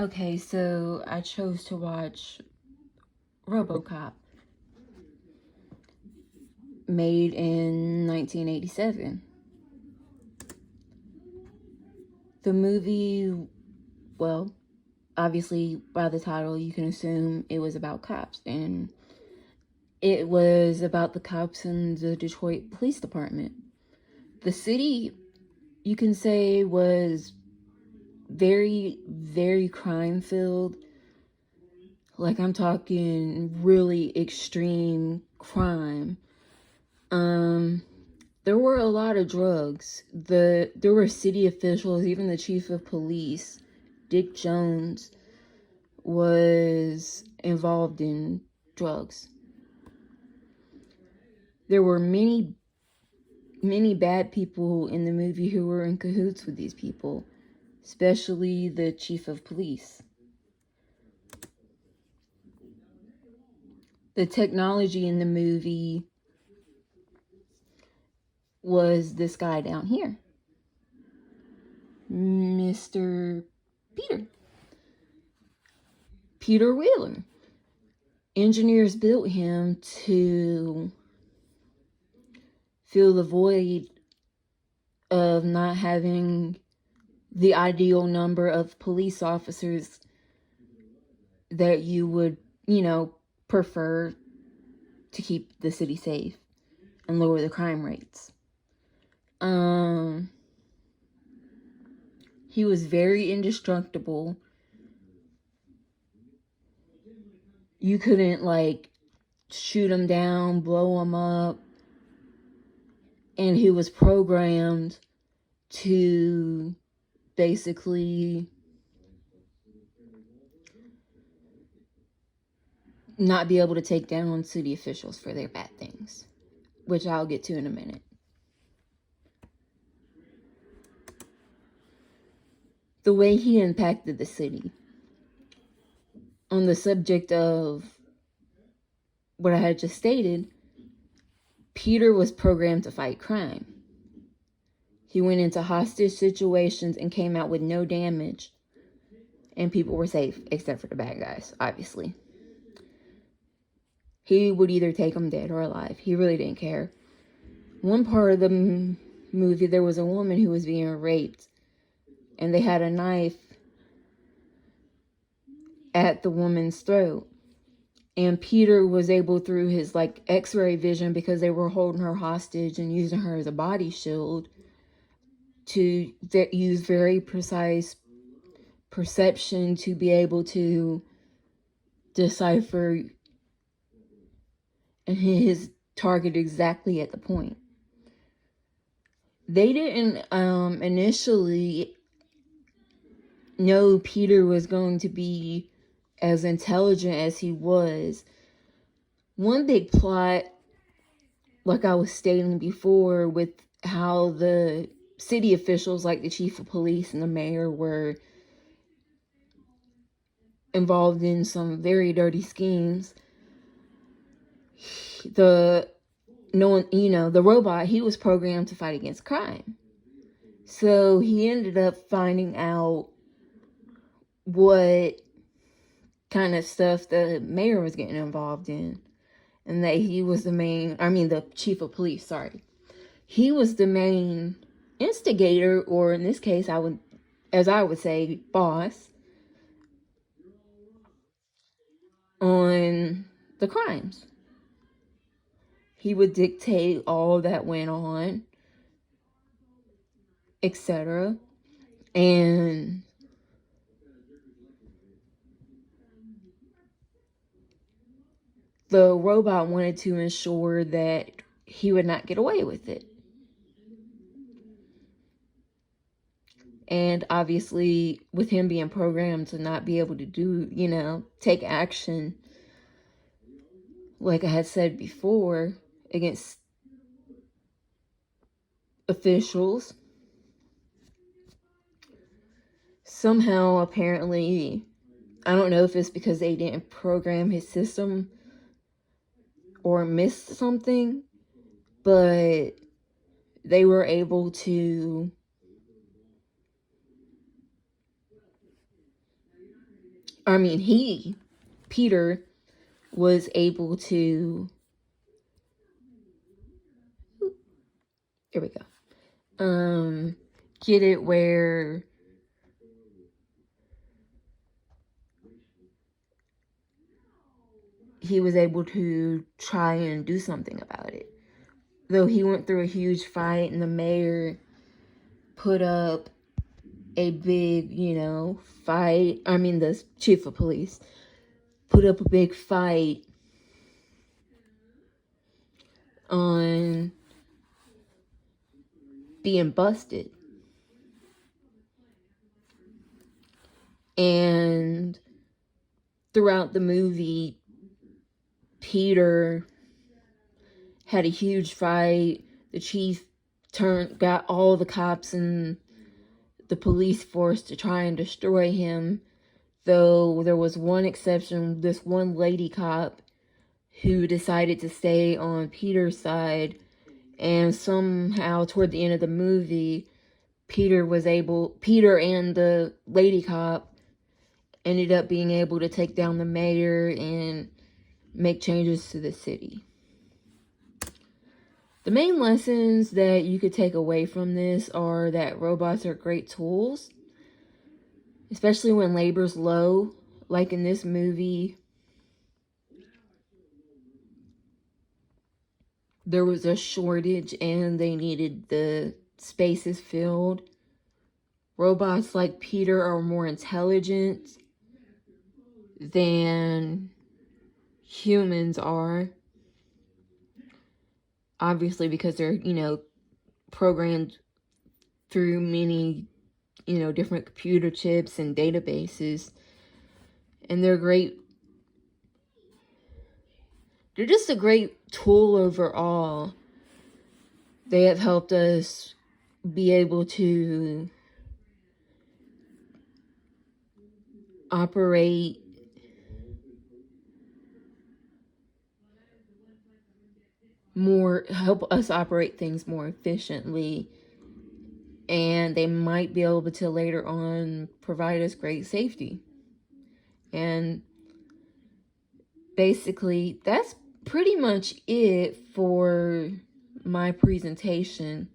Okay, so I chose to watch RoboCop, made in 1987. The movie, well, obviously by the title you can assume it was about cops, and it was about the cops in the Detroit Police Department. The city, you can say, was very, very crime filled. Like, I'm talking really extreme crime. There were a lot of drugs. There were city officials, even the chief of police, Dick Jones, was involved in drugs. There were many, many bad people in the movie who were in cahoots with these people, especially the chief of police. The technology in the movie was this guy down here, Mr. Peter Wheeler. Engineers built him to fill the void of not having the ideal number of police officers that you would, prefer to keep the city safe and lower the crime rates. He was very indestructible. You couldn't, shoot him down, blow him up. And he was programmed to basically not be able to take down city officials for their bad things, which I'll get to in a minute. The way he impacted the city. On the subject of what I had just stated, Peter was programmed to fight crime. He went into hostage situations and came out with no damage, and people were safe, except for the bad guys, obviously. He would either take them dead or alive. He really didn't care. One part of the movie, there was a woman who was being raped, and they had a knife at the woman's throat. And Peter was able, through his x-ray vision, because they were holding her hostage and using her as a body shield, to use very precise perception to be able to decipher his target exactly at the point. They didn't initially know Peter was going to be as intelligent as he was. One big plot, like I was stating before, with how the city officials, like the chief of police and the mayor, were involved in some very dirty schemes. The robot, he was programmed to fight against crime. So he ended up finding out what kind of stuff the mayor was getting involved in. And that he was the chief of police, sorry. He was the main instigator, or in this case, I would say, boss, on the crimes. He would dictate all that went on, etc. And the robot wanted to ensure that he would not get away with it. And obviously, with him being programmed to not be able to do, take action, like I had said before, against officials, somehow, apparently, I don't know if it's because they didn't program his system or missed something, but they were able to Peter was able to, here we go, get it where he was able to try and do something about it. Though he went through a huge fight and the mayor put up a big, fight. The chief of police put up a big fight on being busted. And throughout the movie, Peter had a huge fight. The chief got all the cops and the police force to try and destroy him. Though there was one exception, this one lady cop who decided to stay on Peter's side. And somehow toward the end of the movie, Peter and the lady cop ended up being able to take down the mayor and make changes to the city. The main lessons that you could take away from this are that robots are great tools, especially when labor's low. Like in this movie, there was a shortage and they needed the spaces filled. Robots like Peter are more intelligent than humans are. Obviously, because they're, programmed through many, different computer chips and databases. And they're great. They're just a great tool overall. They have helped us be able to help us operate things more efficiently, and they might be able to later on provide us great safety. And basically, that's pretty much it for my presentation.